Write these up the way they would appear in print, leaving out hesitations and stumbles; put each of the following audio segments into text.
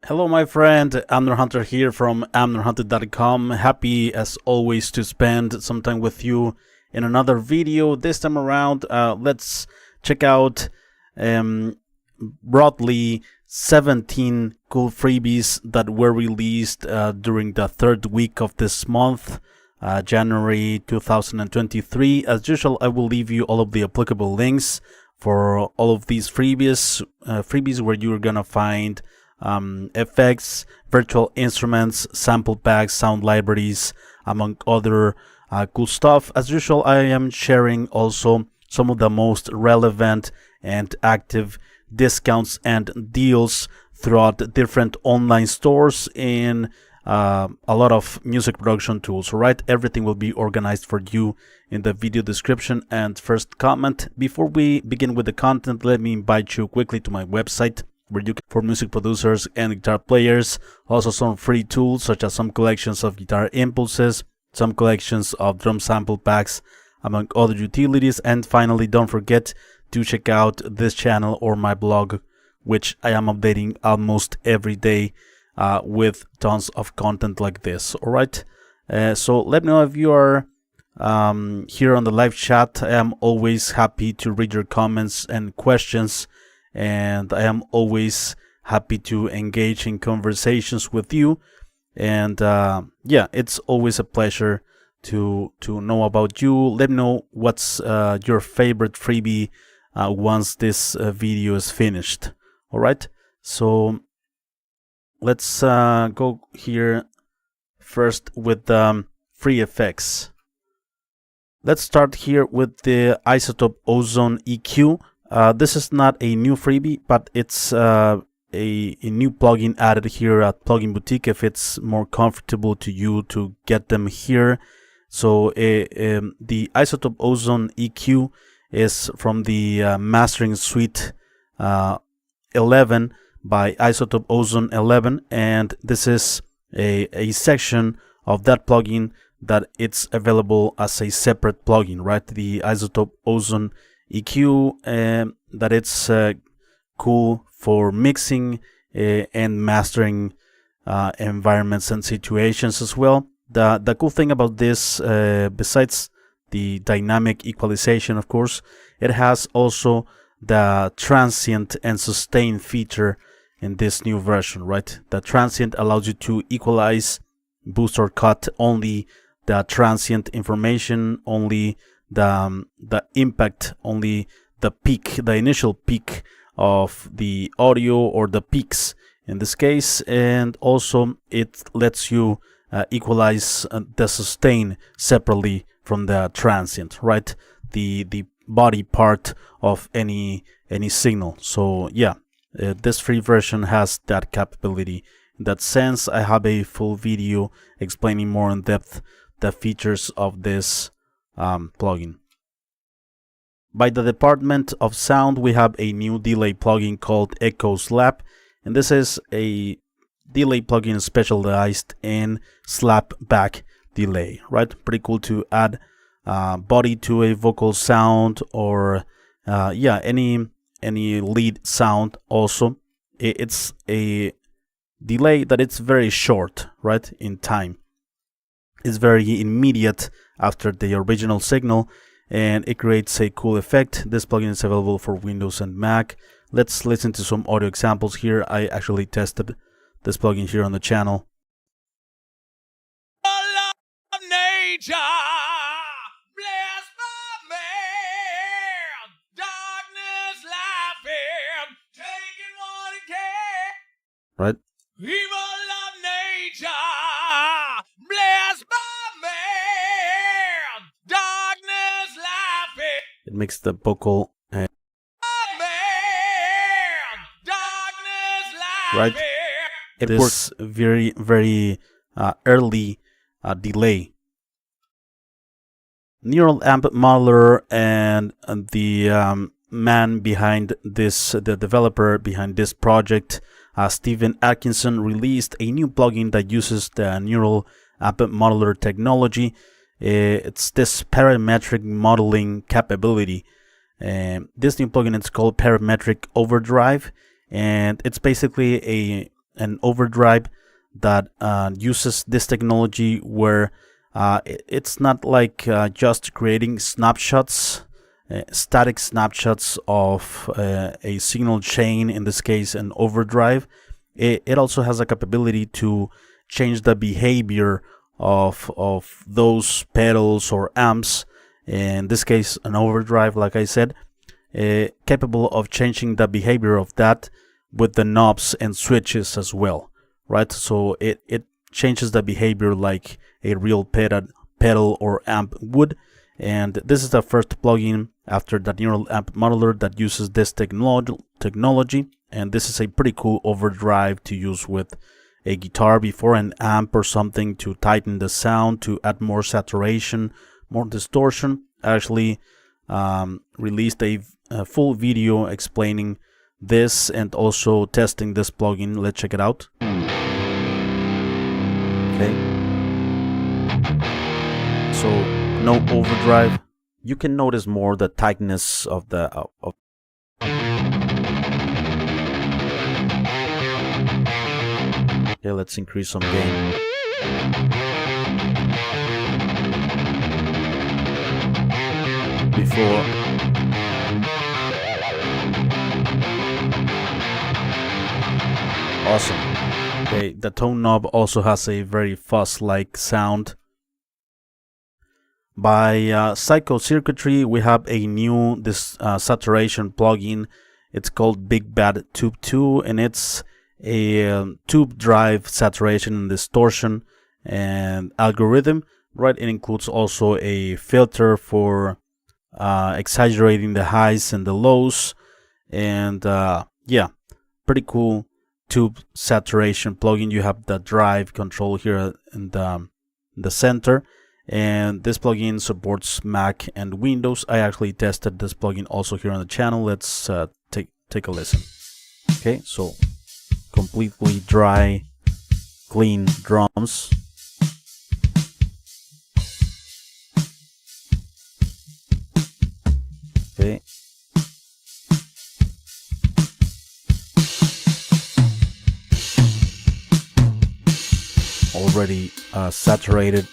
Hello my friend, AmnerHunter here from amnerhunter.com. Happy as always to spend some time with you in another video. This time around, let's check out broadly 17 cool freebies that were released during the third week of this month, January 2023. As usual, I will leave you all of the applicable links for all of these freebies where you're gonna find effects, virtual instruments, sample packs, sound libraries, among other cool stuff. As usual, I am sharing also some of the most relevant and active discounts and deals throughout different online stores in a lot of music production tools. Right, everything will be organized for you in the video description and first comment. Before we begin with the content, let me invite you quickly to my website, where you can, for music producers and guitar players, also some free tools such as some collections of guitar impulses, some collections of drum sample packs, among other utilities. And finally, don't forget to check out this channel or my blog, which I am updating almost every day with tons of content like this. All right, so let me know if you are here on the live chat. I am always happy to read your comments and questions, and I am always happy to engage in conversations with you. And yeah, it's always a pleasure to know about you. Let me know what's your favorite freebie once this video is finished. All right, so let's go here first with free effects. Let's start here with the iZotope Ozone EQ. This is not a new freebie, but it's a new plugin added here at Plugin Boutique if it's more comfortable to you to get them here. So the iZotope Ozone EQ is from the Mastering Suite 11 by iZotope Ozone 11, and this is a section of that plugin that it's available as a separate plugin, right? The iZotope Ozone EQ, that it's cool for mixing and mastering environments and situations as well. The cool thing about this, besides the dynamic equalization, of course, it has also the transient and sustain feature in this new version, right? The transient allows you to equalize, boost or cut only the transient information, only the impact, only the peak, the initial peak of the audio, or the peaks in this case. And also it lets you equalize the sustain separately from the transient, right? The body part of any signal. So yeah, this free version has that capability. In that sense, I have a full video explaining more in depth the features of this plugin. By the Department of Sound, we have a new delay plugin called EcoSlap, and this is a delay plugin specialized in slap back delay, right? Pretty cool to add body to a vocal sound, or yeah, any lead sound. Also, it's a delay that it's very short, right, in time. It's very immediate after the original signal, and it creates a cool effect. This plugin is available for Windows and Mac. Let's listen to some audio examples here. I actually tested this plugin here on the channel. Right? It makes the vocal right. It works very early delay. Neural Amp Modeler and the man behind this, the developer behind this project, Stephen Atkinson, released a new plugin that uses the Neural Amp Modeler technology. It's this parametric modeling capability. This new plugin is called Parametric Overdrive, and it's basically an overdrive that uses this technology where it's not like just creating snapshots, static snapshots of a signal chain, in this case an overdrive. It also has a capability to change the behavior of those pedals or amps, in this case an overdrive, like I said, capable of changing the behavior of that with the knobs and switches as well, right? So it changes the behavior like a real pedal or amp would. And this is the first plugin after the neural amp modeler that uses this technology, and this is a pretty cool overdrive to use with a guitar before an amp or something, to tighten the sound, to add more saturation, more distortion. I actually released a full video explaining this and also testing this plugin. Let's check it out. Okay, so no overdrive. You can notice more the tightness of the Okay, let's increase some gain. Before. Awesome. Okay, the tone knob also has a very fuzz-like sound. By Psycho Circuitry, we have a new saturation plugin. It's called Big Bad Tube 2, and it's a tube drive saturation and distortion and algorithm, right? It includes also a filter for exaggerating the highs and the lows, and yeah, pretty cool tube saturation plugin. You have the drive control here in the center, and this plugin supports Mac and Windows. I actually tested this plugin also here on the channel. Let's take a listen. Okay, so completely dry, clean drums. Okay. Already saturated.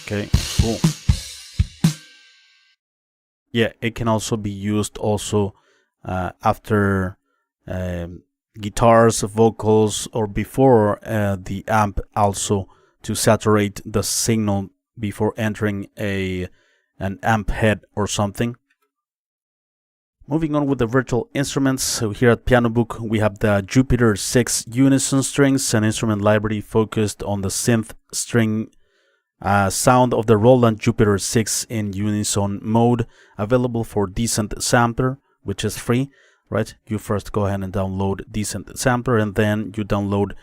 Okay, cool. Yeah, it can also be used also after guitars, vocals, or before the amp, also to saturate the signal before entering an amp head or something. Moving on with the virtual instruments, so here at Pianobook we have the Jupiter 6 Unison strings, an instrument library focused on the synth string sound of the Roland Jupiter 6 in Unison mode, available for Decent Sampler, which is free, right? You first go ahead and download Decent Sampler, and then you download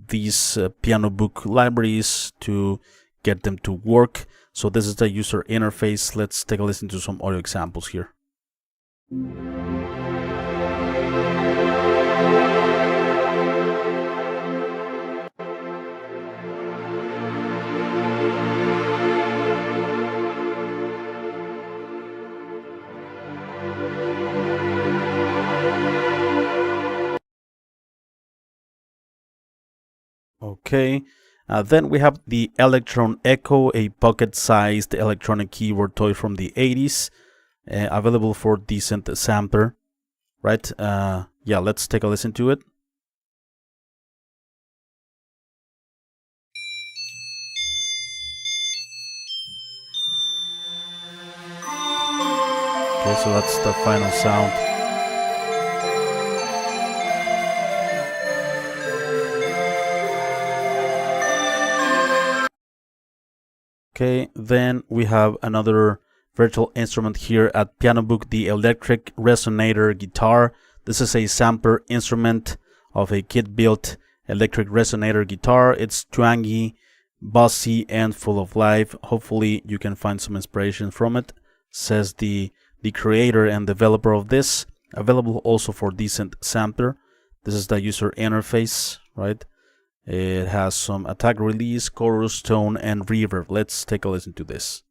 these Pianobook libraries to get them to work. So this is the user interface. Let's take a listen to some audio examples here. Okay, then we have the Electron ECHO, a pocket-sized electronic keyboard toy from the 80s, available for Decent Sampler, right? Yeah, let's take a listen to it. Okay, so that's the final sound. Okay, then we have another virtual instrument here at Pianobook, the electric Resonator guitar. This is a sampler instrument of a kit-built electric Resonator guitar. It's twangy, bossy, and full of life. Hopefully you can find some inspiration from it, says the creator and developer of this. Available also for Decent Sampler. This is the user interface, right? It has some attack, release, chorus, tone, and reverb. Let's take a listen to this.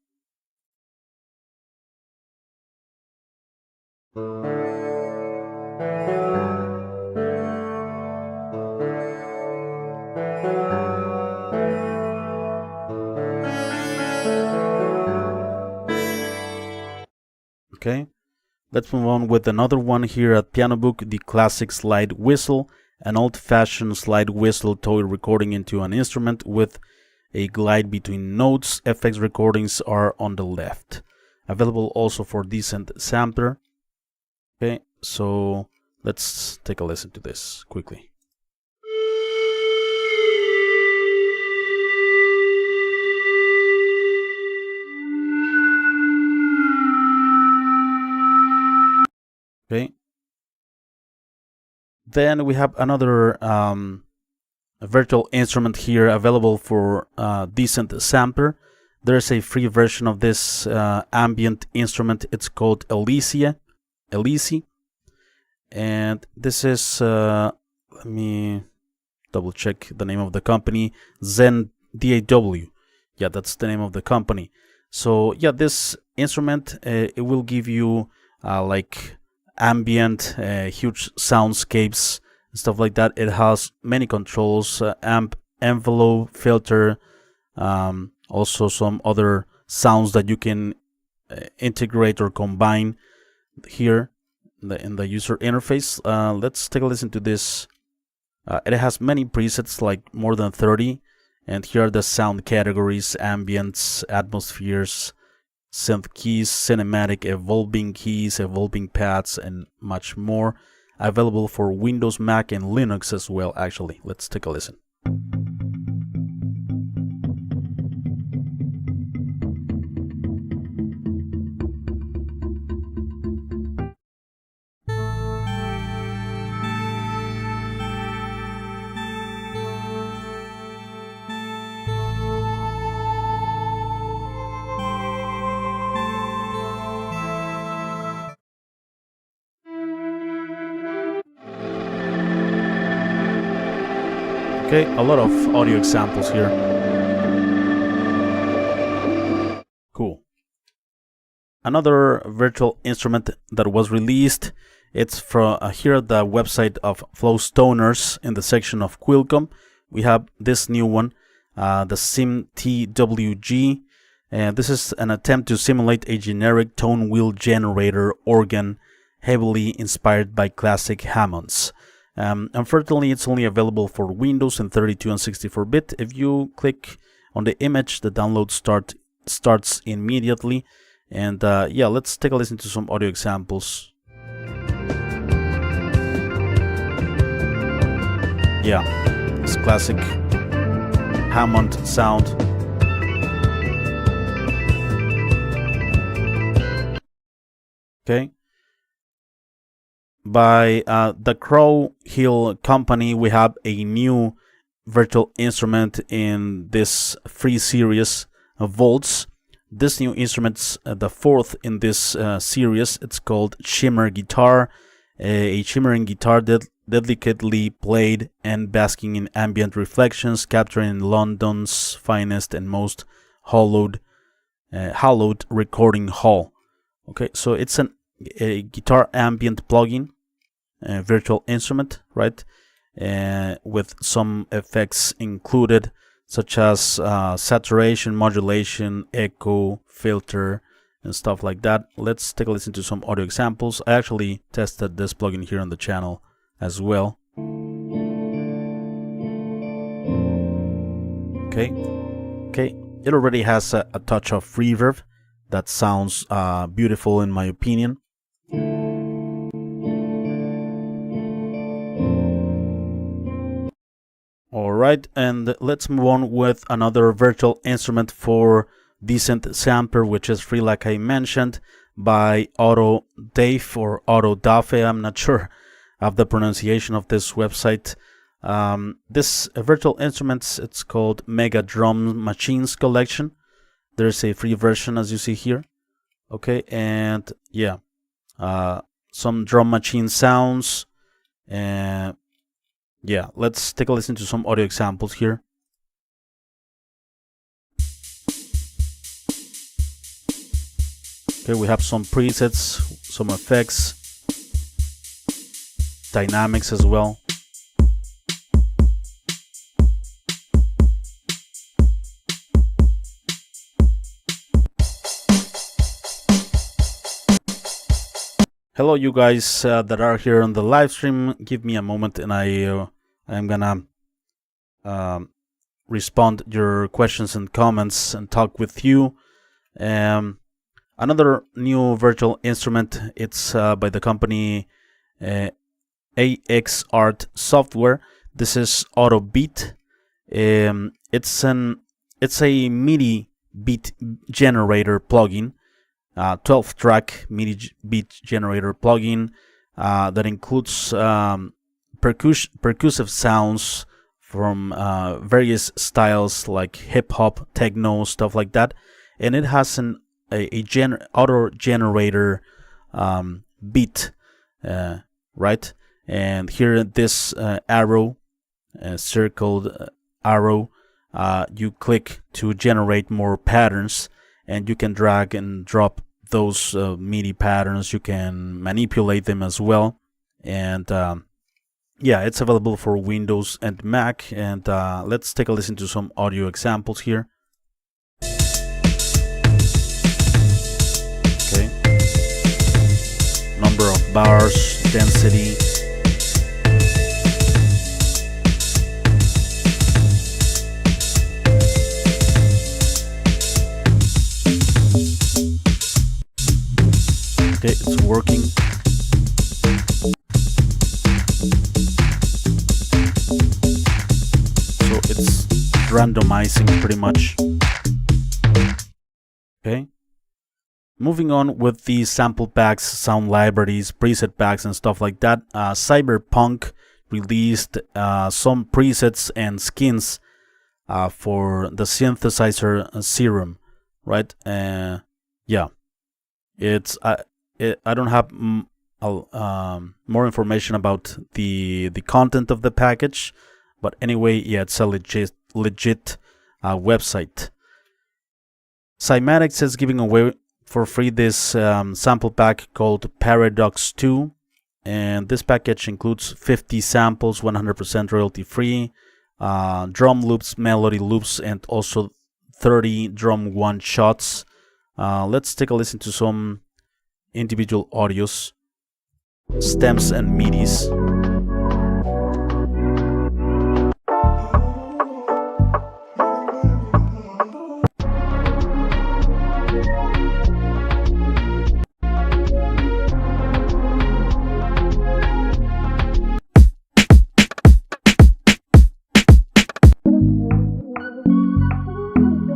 Let's move on with another one here at Pianobook, the classic slide whistle, an old-fashioned slide whistle toy recording into an instrument with a glide between notes. FX recordings are on the left. Available also for decent sampler. Okay, so let's take a listen to this quickly. Okay. Then we have another virtual instrument here available for decent sampler. There's a free version of this ambient instrument. It's called Elysea, and this is let me double check the name of the company. ZenDAW. Yeah, that's the name of the company. So yeah, this instrument it will give you like ambient, huge soundscapes, stuff like that. It has many controls, amp, envelope, filter, also some other sounds that you can integrate or combine here in the user interface. Let's take a listen to this. It has many presets, like more than 30, and here are the sound categories: ambience, atmospheres, synth keys, cinematic, evolving keys, evolving paths, and much more. Available for Windows, Mac, and Linux as well, actually. Let's take a listen. Okay, a lot of audio examples here. Cool. Another virtual instrument that was released, it's from here at the website of Floswtoners in the section of Quilcom. We have this new one, the SIM-TWG, and this is an attempt to simulate a generic tone wheel generator organ heavily inspired by classic Hammonds. Unfortunately, it's only available for Windows in 32 and 64-bit. If you click on the image, the download starts immediately. And yeah, let's take a listen to some audio examples. Yeah, it's classic Hammond sound. Okay. By the Crow Hill Company, we have a new virtual instrument in this free series of Volts. This new instrument's the fourth in this series. It's called Shimmer Guitar, a shimmering guitar delicately played and basking in ambient reflections, capturing London's finest and most hallowed recording hall. Okay, so it's a guitar ambient plugin, virtual instrument, right? With some effects included, such as saturation, modulation, echo, filter, and stuff like that. Let's take a listen to some audio examples. I actually tested this plugin here on the channel as well. Okay, it already has a touch of reverb that sounds beautiful in my opinion. Alright, and let's move on with another virtual instrument for decent sampler, which is free, like I mentioned, by Autodafe or Autodafe. I'm not sure of the pronunciation of this website. This virtual instruments, it's called Mega Drum Machines Collection. There's a free version, as you see here. Okay, and yeah, some drum machine sounds, and yeah, let's take a listen to some audio examples here. Okay, we have some presets, some effects, dynamics as well. Hello, you guys that are here on the live stream. Give me a moment, and I'm gonna respond your questions and comments and talk with you. Another new virtual instrument. It's by the company Axart software. This is AutoBeat. It's a MIDI beat generator plugin. 12-track MIDI beat generator plugin that includes percussive sounds from various styles like hip hop, techno, stuff like that, and it has auto generator beat, right? And here this arrow, circled arrow, you click to generate more patterns. And you can drag and drop those MIDI patterns. You can manipulate them as well. And yeah, it's available for Windows and Mac. And let's take a listen to some audio examples here. Okay. Number of bars, density. Okay, it's working. So it's randomizing pretty much. Okay. Moving on with the sample packs, sound libraries, preset packs, and stuff like that. Cyberpunk released some presets and skins for the synthesizer Serum, right? Yeah, it's I don't have more information about the content of the package, but anyway, yeah, it's a legit website. Cymatics is giving away for free this sample pack called Paradox 2, and this package includes 50 samples, 100% royalty free, drum loops, melody loops, and also 30 drum one shots. Let's take a listen to some individual audios, stems and MIDIs.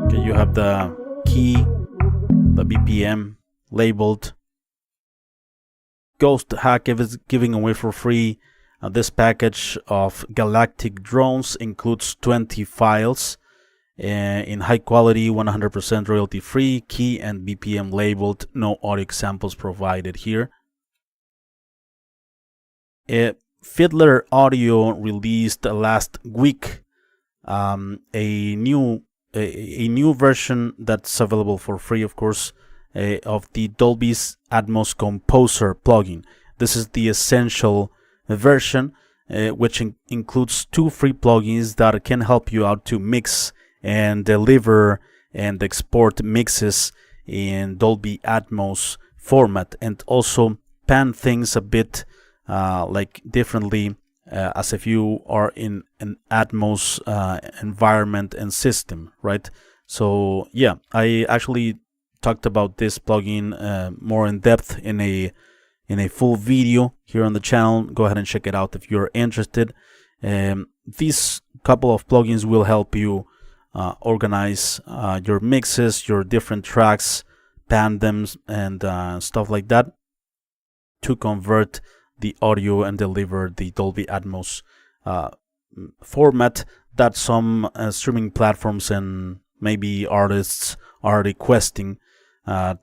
Okay, you have the key, the BPM labeled. Ghost Hack is giving away for free this package of galactic drones. Includes 20 files in high quality, 100% royalty free, key and BPM labeled, no audio samples provided here. Fiddler Audio released last week a new version that's available for free, of course, of the Dolby's Atmos Composer plugin. This is the essential version, which includes 2 free plugins that can help you out to mix and deliver and export mixes in Dolby Atmos format, and also pan things a bit like differently, as if you are in an Atmos environment and system, right? So yeah, I actually talked about this plugin more in depth in a full video here on the channel. Go ahead and check it out if you're interested. These couple of plugins will help you organize your mixes, your different tracks, pan them, and stuff like that, to convert the audio and deliver the Dolby Atmos format that some streaming platforms and maybe artists are requesting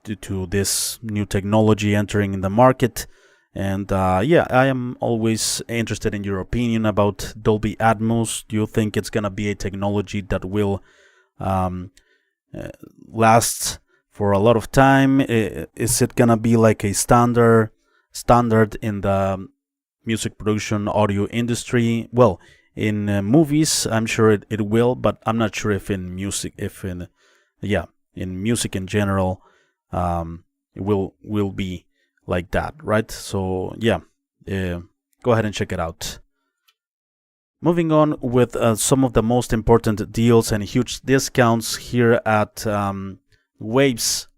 due to this new technology entering in the market. And yeah, I am always interested in your opinion about Dolby Atmos. Do you think it's gonna be a technology that will last for a lot of time? Is it gonna be like a standard in the music production audio industry? Well, in movies, I'm sure it will, but I'm not sure if in music, in music in general, it will be like that, right? So yeah, go ahead and check it out. Moving on with some of the most important deals and huge discounts here at Waves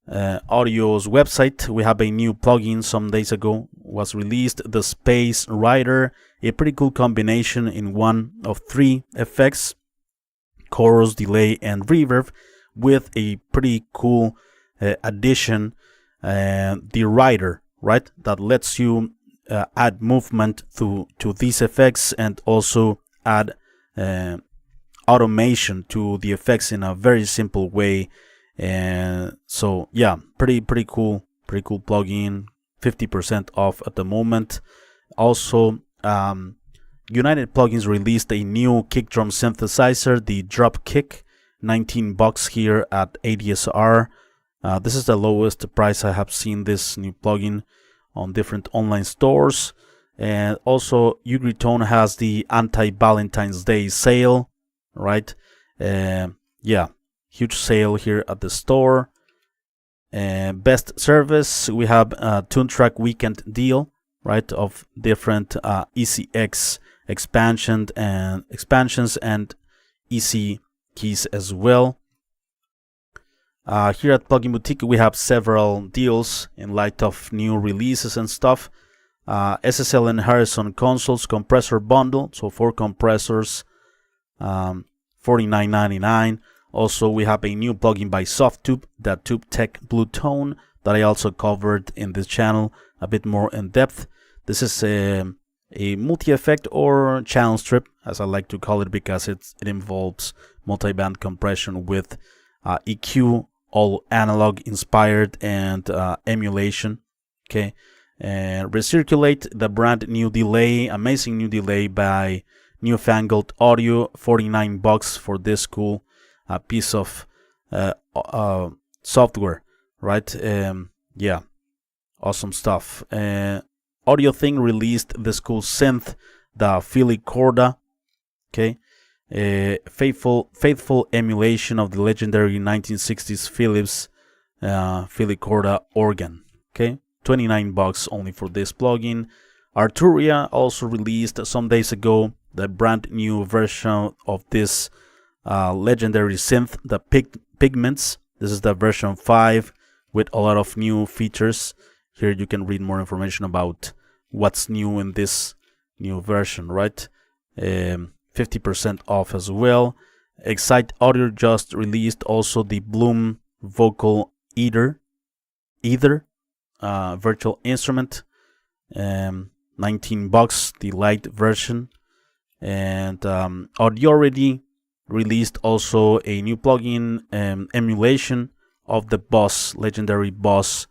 Audio's website. We have a new plugin some days ago was released, the Space Rider, a pretty cool combination in one of 3 effects: chorus, delay, and reverb, with a pretty cool addition, the rider, right, that lets you add movement to these effects and also add automation to the effects in a very simple way. And so yeah, pretty cool plugin, 50% off at the moment. Also, United Plugins released a new kick drum synthesizer, the Drop Kick, $19 here at ADSR. This is the lowest price I have seen this new plugin on different online stores. And also Ugritone has the anti-Valentine's Day sale, right? Yeah, huge sale here at the store. Best service, we have a Tune Track Weekend deal, right, of different ECX expansions and EC keys as well. Here at Plugin Boutique, we have several deals in light of new releases and stuff. SSL and Harrison consoles compressor bundle, so 4 compressors, $49.99. Also, we have a new plugin by Softtube, the TubeTech Blue Tone, that I also covered in this channel a bit more in depth. This is a multi-effect or channel strip, as I like to call it, because it involves multi-band compression with EQ, all analog inspired, and emulation. Okay, and Recirculate, the brand new delay, amazing new delay by Newfangled Audio, $49 for this cool piece of software, right? Yeah, awesome stuff. Audio Thing released this cool synth, the Philly Corda. Okay, faithful emulation of the legendary 1960s Philips Philly Corda organ. Okay, $29 only for this plugin. Arturia also released some days ago the brand new version of this legendary synth, the Pigments. This is the version 5 with a lot of new features. Here you can read more information about what's new in this new version, right? 50% off as well. Excite Audio just released also the Bloom Vocal Either virtual instrument, $19, the light version. And Audiority released also a new plugin, emulation of the Boss, legendary Boss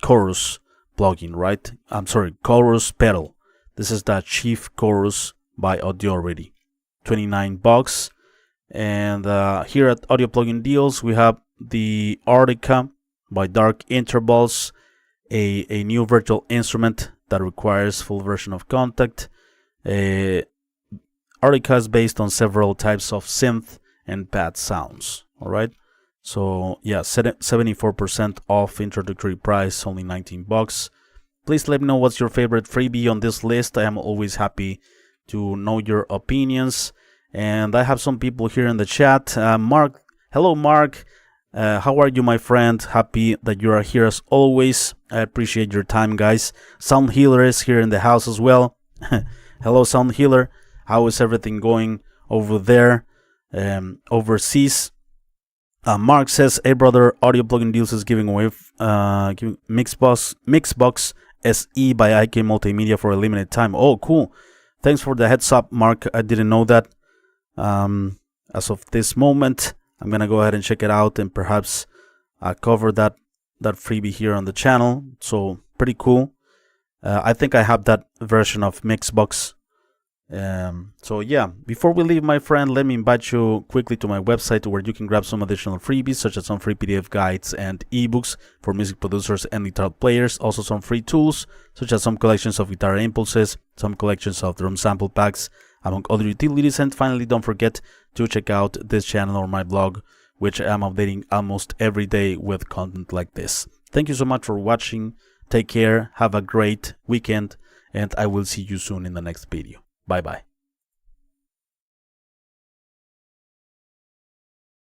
chorus plugin, right? I'm sorry, chorus pedal. This is the Chief Chorus by Audiority, $29. And here at Audio Plugin Deals, we have the Artica by Dark Intervals, a new virtual instrument that requires full version of Contact. Artica is based on several types of synth and pad sounds. All right, so yeah, 74% off, introductory price, only $19. Please let me know what's your favorite freebie on this list. I am always happy to know your opinions. And I have some people here in the chat. Mark, hello Mark. How are you, my friend? Happy that you are here as always. I appreciate your time, guys. Sound Healer is here in the house as well. Hello, Sound Healer. How is everything going over there, overseas? Mark says, "Hey brother, Audio Plugin Deals is giving away Mixbox SE by IK Multimedia for a limited time." Oh, cool! Thanks for the heads up, Mark. I didn't know that. As of this moment, I'm gonna go ahead and check it out and perhaps cover that freebie here on the channel. So pretty cool. I think I have that version of Mixbox. So yeah, before we leave, my friend, let me invite you quickly to my website where you can grab some additional freebies, such as some free PDF guides and ebooks for music producers and guitar players. Also some free tools, such as some collections of guitar impulses, some collections of drum sample packs, among other utilities. And finally, don't forget to check out this channel or my blog, which I'm updating almost every day with content like this. Thank you so much for watching. take care, have a great weekend, and I will see you soon in the next video. Bye bye.